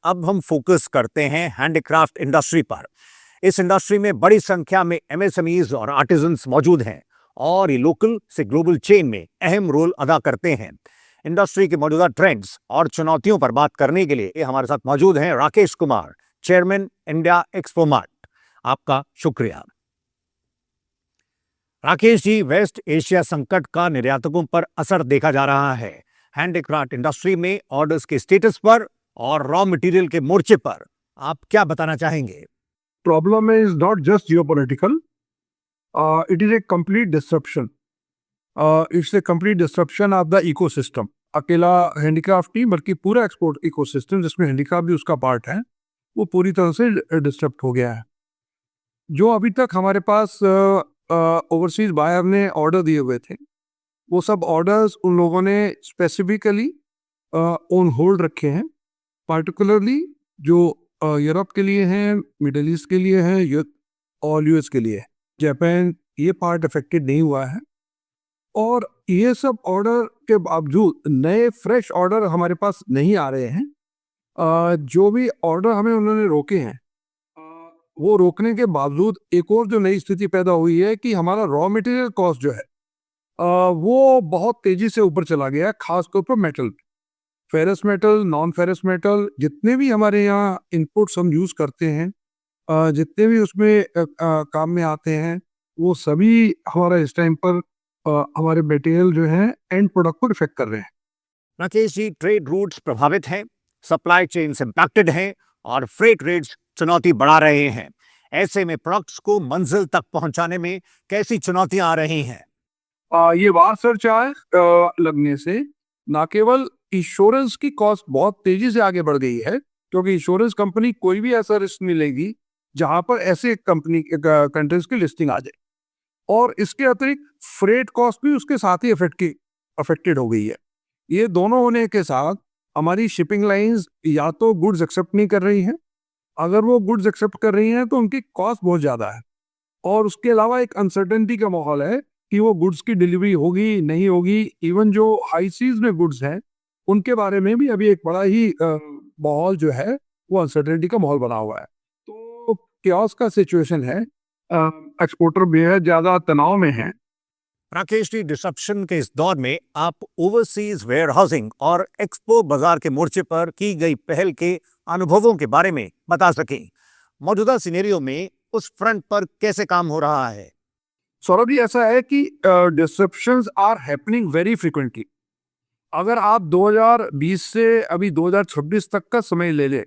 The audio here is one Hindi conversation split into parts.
अब हम फोकस करते हैं हैंडीक्राफ्ट इंडस्ट्री पर। इस इंडस्ट्री में बड़ी संख्या में एमएसएमईज और आर्टिजन्स मौजूद हैं और ये लोकल से ग्लोबल चेन में अहम रोल अदा करते हैं। इंडस्ट्री के मौजूदा ट्रेंड्स और चुनौतियों पर बात करने के लिए हमारे साथ मौजूद हैं Rakesh Kumar, chairman India expo mart. आपका शुक्रिया। राकेश जी, वेस्ट एशिया संकट का निर्यातकों पर असर देखा जा रहा है। हैंडीक्राफ्ट इंडस्ट्री में ऑर्डर्स के स्टेटस पर और रॉ मटेरियल के मोर्चे पर आप क्या बताना चाहेंगे? Problem is not just geopolitical. It is a complete disruption. It's a complete disruption of the ecosystem. अकेला हैंडीक्राफ्ट नहीं बल्कि पूरा एक्सपोर्ट इकोसिस्टम जिसमें हैंडीक्राफ्ट भी उसका पार्ट है वो पूरी तरह से डिस्टर्ब हो गया है। जो अभी तक हमारे पास ओवरसीज बायर ने ऑर्डर दिए हुए थे वो सब ऑर्डर्स उन लोगों ने स्पेसिफिकली ऑन होल्ड रखे हैं। पार्टिकुलरली जो यूरोप के लिए हैं, मिडल ईस्ट के लिए हैं और यूएस के लिए। जापान ये पार्ट अफेक्टेड नहीं हुआ है और ये सब ऑर्डर के बावजूद नए फ्रेश ऑर्डर हमारे पास नहीं आ रहे हैं। जो भी ऑर्डर हमें उन्होंने रोके हैं वो रोकने के बावजूद एक और जो नई स्थिति पैदा हुई है कि हमारा रॉ मटेरियल कॉस्ट जो है वो बहुत तेजी से ऊपर चला गया है, खासतौर पर metal, ferrous metal, non ferrous metal, जितने भी हमारे यहाँ इनपुट्स हम यूज़ करते हैं, जितने भी उसमें काम में आते हैं वो सभी हमारा इस टाइम पर हमारे मटेरियल जो है एंड प्रोडक्ट को इफेक्ट कर रहे हैं। राकेश जी, ट्रेड रूट्स प्रभावित हैं, सप्लाई चेन्स इम्पैक्टेड हैं और फ्रेट रेट्स चुनौती बढ़ा रहे हैं। ऐसे में प्रोडक्ट्स को मंजिल तक पहुंचाने में कैसी चुनौतियां आ रही हैं? ये वार सरचार्ज लगने से ना केवल इंश्योरेंस की कॉस्ट बहुत तेजी से आगे बढ़ गई है क्योंकि इंश्योरेंस कंपनी कोई भी ऐसा रिस्क नहीं लेगी जहां पर ऐसे कंट्रीज की लिस्टिंग आ जाए, और इसके अतिरिक्त फ्रेट कॉस्ट भी उसके साथ ही अफेक्टेड हो गई है। ये दोनों होने के साथ हमारी शिपिंग लाइंस या तो गुड्स एक्सेप्ट नहीं कर रही हैं, अगर वो गुड्स एक्सेप्ट कर रही हैं तो उनकी कॉस्ट बहुत ज़्यादा है, और उसके अलावा एक अनसर्टेनिटी का माहौल है कि वो गुड्स की डिलीवरी होगी नहीं होगी। इवन जो हाई सीज में गुड्स हैं उनके बारे में भी अभी एक बड़ा ही माहौल जो है वो अनसर्टेनिटी का माहौल बना हुआ है। तो क्योस का सिचुएशन है, एक्सपोर्टर बेहद ज़्यादा तनाव में है। राकेश जी, डिसरप्शन के इस दौर में आप ओवरसीज वेयर हाउसिंग और एक्सपो बाजार के मोर्चे पर की गई पहल के अनुभवों के बारे में बता सकें। मौजूदा सिनेरियो में उस फ्रंट पर कैसे काम हो रहा है? सौरभ जी, ऐसा है कि disruptions are happening very frequently. अगर आप 2020 से अभी 2026 तक का समय ले ले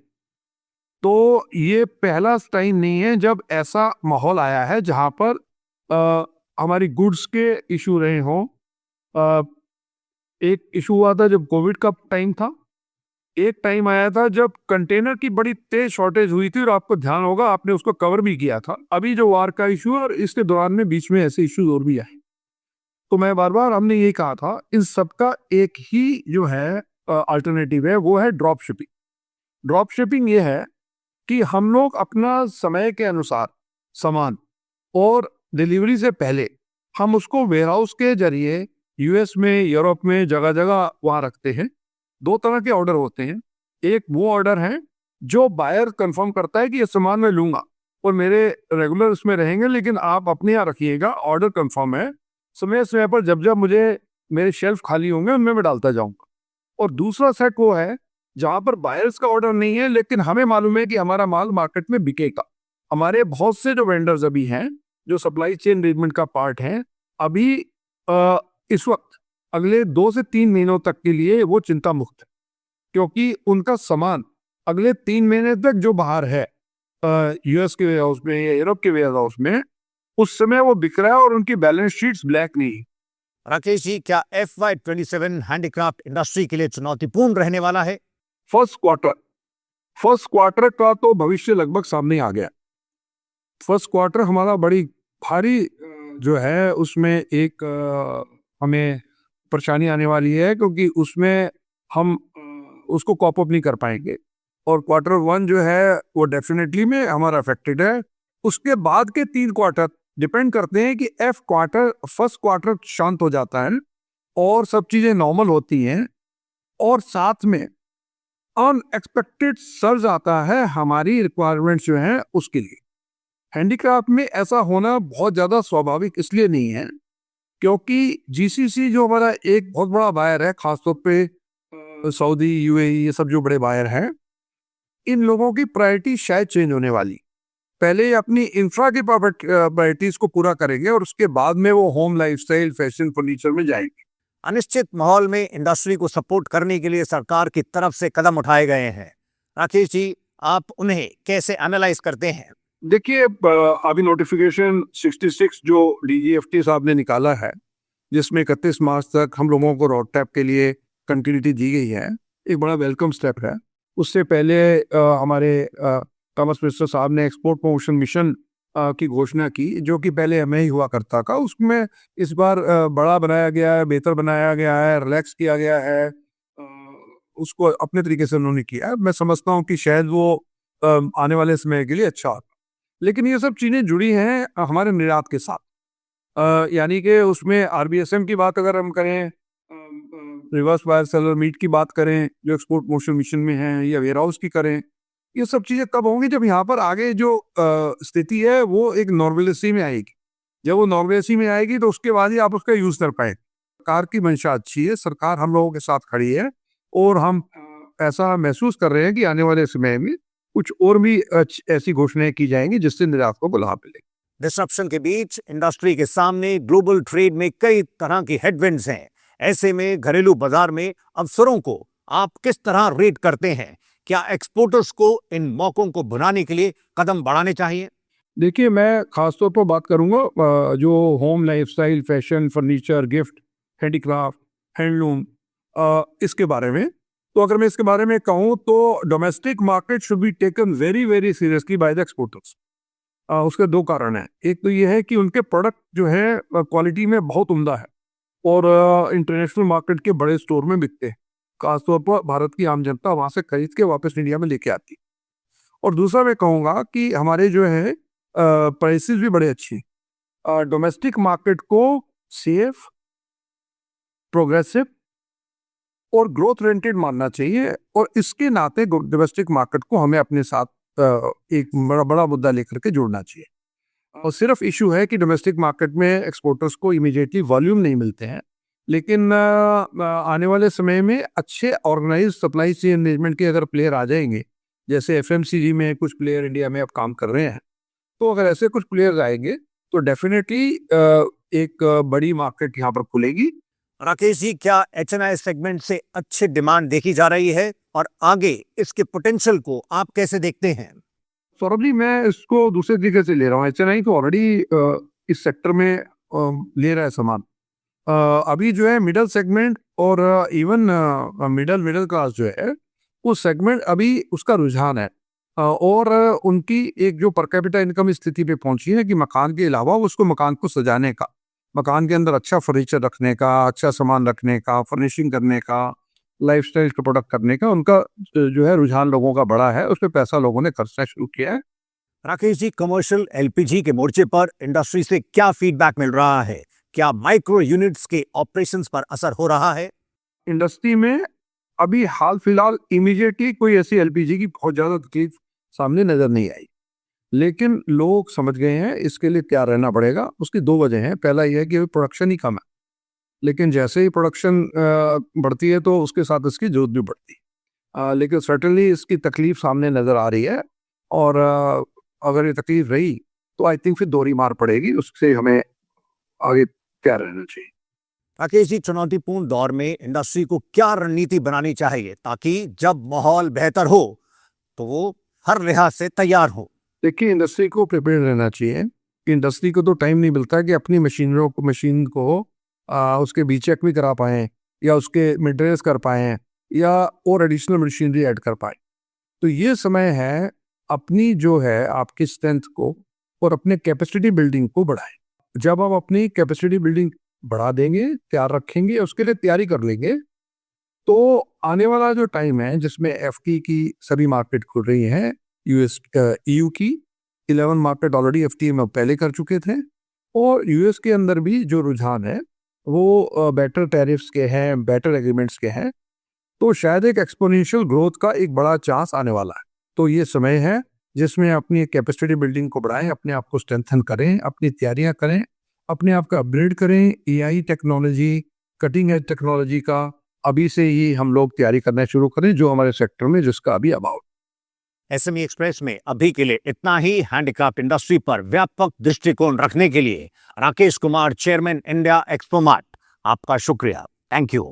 तो ये पहला टाइम नहीं है जब ऐसा माहौल आया है जहां पर हमारी गुड्स के इशू रहे हों। एक इशू हुआ था जब कोविड का टाइम था, एक टाइम आया था जब कंटेनर की बड़ी तेज शॉर्टेज हुई थी और आपको ध्यान होगा आपने उसको कवर भी किया था। अभी जो वार का इशू है और इसके दौरान में बीच में ऐसे इश्यूज और भी आए। तो मैं बार बार हमने यही कहा था इन सबका एक ही जो है अल्टरनेटिव है, वो है ड्रॉप शिपिंग। ड्रॉप शिपिंग ये है कि हम लोग अपना समय के अनुसार सामान और डिलीवरी से पहले हम उसको वेयरहाउस के जरिए यूएस में, यूरोप में, जगह जगह वहाँ रखते हैं। दो तरह के ऑर्डर होते हैं। एक वो ऑर्डर है जो बायर कंफर्म करता है कि ये सामान मैं लूंगा और मेरे रेगुलर उसमें रहेंगे, लेकिन आप अपने यहाँ रखिएगा, ऑर्डर कंफर्म है, समय समय पर जब जब मुझे मेरे शेल्फ खाली होंगे उनमें मैं डालता जाऊंगा। और दूसरा सेट वो है जहां पर बायर्स का ऑर्डर नहीं है लेकिन हमें मालूम है कि हमारा माल मार्केट में बिकेगा। हमारे बहुत से जो वेंडर्स अभी हैं जो सप्लाई चेन मैनेजमेंट का पार्ट है, अभी इस वक्त अगले 2 से 3 महीनों तक के लिए वो चिंता मुक्त है क्योंकि उनका सामान अगले 3 महीने तक जो बाहर है यूएस के वेयर हाउस में या यूरोप के वेयर हाउस में, उस समय वो बिक रहा है और उनकी बैलेंस शीट्स ब्लैक नहीं। राकेश जी, क्या FY27 हैंडीक्राफ्ट इंडस्ट्री के लिए चुनौतीपूर्ण रहने वाला है? फर्स्ट क्वार्टर का तो भविष्य लगभग सामने आ गया। फर्स्ट क्वार्टर हमारा बड़ी भारी जो है उसमें एक हमें परेशानी आने वाली है क्योंकि उसमें हम उसको कॉप अप नहीं कर पाएंगे, और क्वार्टर 1 जो है वो डेफिनेटली में हमारा अफेक्टेड है। उसके बाद के 3 क्वार्टर डिपेंड करते हैं कि फर्स्ट क्वार्टर शांत हो जाता है और सब चीज़ें नॉर्मल होती हैं, और साथ में अनएक्सपेक्टेड सर्ज आता है हमारी रिक्वायरमेंट्स जो हैं उसके लिए। हैंडीक्राफ्ट में ऐसा होना बहुत ज़्यादा स्वाभाविक इसलिए नहीं है क्योंकि जीसीसी जो हमारा एक बहुत बड़ा बायर है, खासतौर पे सऊदी, यूएई, ये सब जो बड़े बायर हैं, इन लोगों की प्रायोरिटी शायद चेंज होने वाली। पहले ये अपनी इंफ्रा की प्रायोरिटीज को पूरा करेंगे और उसके बाद में वो होम लाइफस्टाइल, फैशन, फर्नीचर में जाएंगे। अनिश्चित माहौल में इंडस्ट्री को सपोर्ट करने के लिए सरकार की तरफ से कदम उठाए गए हैं। राकेश जी, आप उन्हें कैसे एनालाइज करते हैं? देखिए, अभी नोटिफिकेशन 66 जो डीजीएफटी साहब ने निकाला है, जिसमें 31 मार्च तक हम लोगों को रोड टैप के लिए कंटिन्यूटी दी गई है, एक बड़ा वेलकम स्टेप है। उससे पहले हमारे कॉमर्स मिनिस्टर साहब ने एक्सपोर्ट प्रमोशन मिशन की घोषणा की, जो कि पहले हमें ही हुआ करता था। उसमें इस बार बड़ा बनाया गया है, बेहतर बनाया गया है, रिलैक्स किया गया है, उसको अपने तरीके से उन्होंने किया है। मैं समझता हूँ कि शायद वो आने वाले समय के लिए अच्छा होगा। लेकिन ये सब चीज़ें जुड़ी हैं हमारे निर्यात के साथ। यानी कि उसमें आरबीएसएम की बात अगर हम करें, रिवर्स वायर सेलर मीट की बात करें जो एक्सपोर्ट प्रमोशन मिशन में है, या वेयर हाउस की करें, ये सब चीज़ें कब होंगी? जब यहाँ पर आगे जो स्थिति है वो एक नॉर्मलिसी में आएगी। जब वो नॉर्मलिसी में आएगी तो उसके बाद ही आप उसका यूज़ कर पाएंगे। सरकार की मंशा अच्छी है, सरकार हम लोगों के साथ खड़ी है और हम ऐसा महसूस कर रहे हैं कि आने वाले समय में कुछ और भी ऐसी घोषणाएं की जाएंगी जिससे निर्यात को बढ़ावा मिलेगा। डिसरप्शन के बीच इंडस्ट्री के सामने ग्लोबल ट्रेड में कई तरह की हेडविंड्स हैं। ऐसे में घरेलू बाजार में अवसरों को आप किस तरह रेट करते हैं? क्या एक्सपोर्टर्स को इन मौकों को भुनाने के लिए कदम बढ़ाने चाहिए? देखिए, मैं खासतौर पर बात करूंगा जो home lifestyle, fashion, furniture, gift, handicraft, handloom, इसके बारे में। तो अगर मैं इसके बारे में कहूँ तो domestic market should be taken very very seriously by the exporters. उसके दो कारण हैं। एक तो ये है कि उनके प्रोडक्ट जो है क्वालिटी में बहुत उम्दा है और इंटरनेशनल मार्केट के बड़े स्टोर में बिकते हैं। खासतौर पर भारत की आम जनता वहाँ से खरीद के वापस इंडिया में लेके आती। और दूसरा मैं कहूँगा कि हमारे जो है प्राइसेस भी बड़े अच्छे। डोमेस्टिक मार्केट को सेफ, प्रोग्रेसिव और ग्रोथ ओरिएंटेड मानना चाहिए और इसके नाते डोमेस्टिक मार्केट को हमें अपने साथ एक बड़ा बड़ा मुद्दा लेकर के जोड़ना चाहिए। और सिर्फ इशू है कि डोमेस्टिक मार्केट में एक्सपोर्टर्स को इमीडिएटली वॉल्यूम नहीं मिलते हैं, लेकिन आने वाले समय में अच्छे ऑर्गेनाइज सप्लाई चेन मैनेजमेंट के अगर प्लेयर आ जाएंगे, जैसे एफएमसीजी में कुछ प्लेयर इंडिया में अब काम कर रहे हैं, तो अगर ऐसे कुछ प्लेयर्स आएंगे तो डेफिनेटली एक बड़ी मार्केट यहाँ पर खुलेगी। राकेश जी, क्या एचएनआई सेगमेंट से अच्छी डिमांड देखी जा रही है और आगे इसके पोटेंशियल को आप कैसे देखते हैं? सौरभ जी, मैं इसको दूसरे तरीके से ले रहा हूँ। एचएनआई तो ऑलरेडी इस सेक्टर में ले रहा है सामान। अभी जो है मिडिल सेगमेंट और इवन मिडिल क्लास जो है, वो सेगमेंट अभी उसका रुझान है और उनकी एक जो पर कैपिटा इनकम स्थिति पे पहुंची है कि मकान के अलावा उसको मकान को सजाने का, मकान के अंदर अच्छा फर्नीचर रखने का, अच्छा सामान रखने का, फर्निशिंग करने का, लाइफस्टाइल का प्रोडक्ट करने का उनका जो है रुझान लोगों का बड़ा है। उस पर पैसा लोगों ने खर्चना शुरू किया है। राकेश जी, कमर्शियल एलपीजी के मोर्चे पर इंडस्ट्री से क्या फीडबैक मिल रहा है? क्या माइक्रो यूनिट्स के ऑपरेशंस पर असर हो रहा है? इंडस्ट्री में अभी हाल फिलहाल इमीडिएटली कोई ऐसी एलपीजी की बहुत ज़्यादा तकलीफ सामने नज़र नहीं आई, लेकिन लोग समझ गए हैं इसके लिए क्या रहना पड़ेगा। उसकी दो वजह हैं। पहला यह है कि प्रोडक्शन ही कम है, लेकिन जैसे ही प्रोडक्शन बढ़ती है तो उसके साथ इसकी जरूरत भी बढ़ती है। लेकिन सर्टनली इसकी तकलीफ सामने नज़र आ रही है और अगर ये तकलीफ रही तो आई थिंक फिर दोहरी मार पड़ेगी। उससे हमें आगे क्या रहना चाहिए। राकेश जी, चुनौतीपूर्ण दौर में इंडस्ट्री को क्या रणनीति बनानी चाहिए ताकि जब माहौल बेहतर हो तो वो हर लिहाज से तैयार हो? देखिए, इंडस्ट्री को प्रिपेयर रहना चाहिए। इंडस्ट्री को तो टाइम नहीं मिलता कि अपनी मशीन को उसके बी चेक भी करा पाएँ या उसके मेंटेनेंस कर पाएँ या और एडिशनल मशीनरी ऐड कर पाएँ। तो ये समय है अपनी जो है आपकी स्ट्रेंथ को और अपने कैपेसिटी बिल्डिंग को बढ़ाएं। जब आप अपनी कैपेसिटी बिल्डिंग बढ़ा देंगे, तैयार रखेंगे, उसके लिए तैयारी कर लेंगे, तो आने वाला जो टाइम है जिसमें एफटी की सभी मार्केट खुल रही हैं, यूएस ईयू की 11 मार्केट ऑलरेडी एफटी में पहले कर चुके थे और यूएस के अंदर भी जो रुझान है वो बेटर टैरिफ्स के हैं, बेटर एग्रीमेंट्स के हैं। तो शायद एक एक्सपोनेंशियल ग्रोथ का एक बड़ा चांस आने वाला है। तो ये समय है जिसमें अपनी कैपेसिटी बिल्डिंग को बढ़ाएं, अपने आप को स्ट्रेंथन करें, अपनी तैयारियां करें, अपने आप का अपग्रेड करें। AI technology, cutting edge technology का अभी से ही हम लोग तैयारी करना शुरू करें, जो हमारे सेक्टर में जिसका अभी अभाव। एसएमई एक्सप्रेस में अभी के लिए इतना ही। हैंडीक्राफ्ट इंडस्ट्री पर व्यापक दृष्टिकोण रखने के लिए Rakesh Kumar, chairman India expo mart, आपका शुक्रिया। Thank you.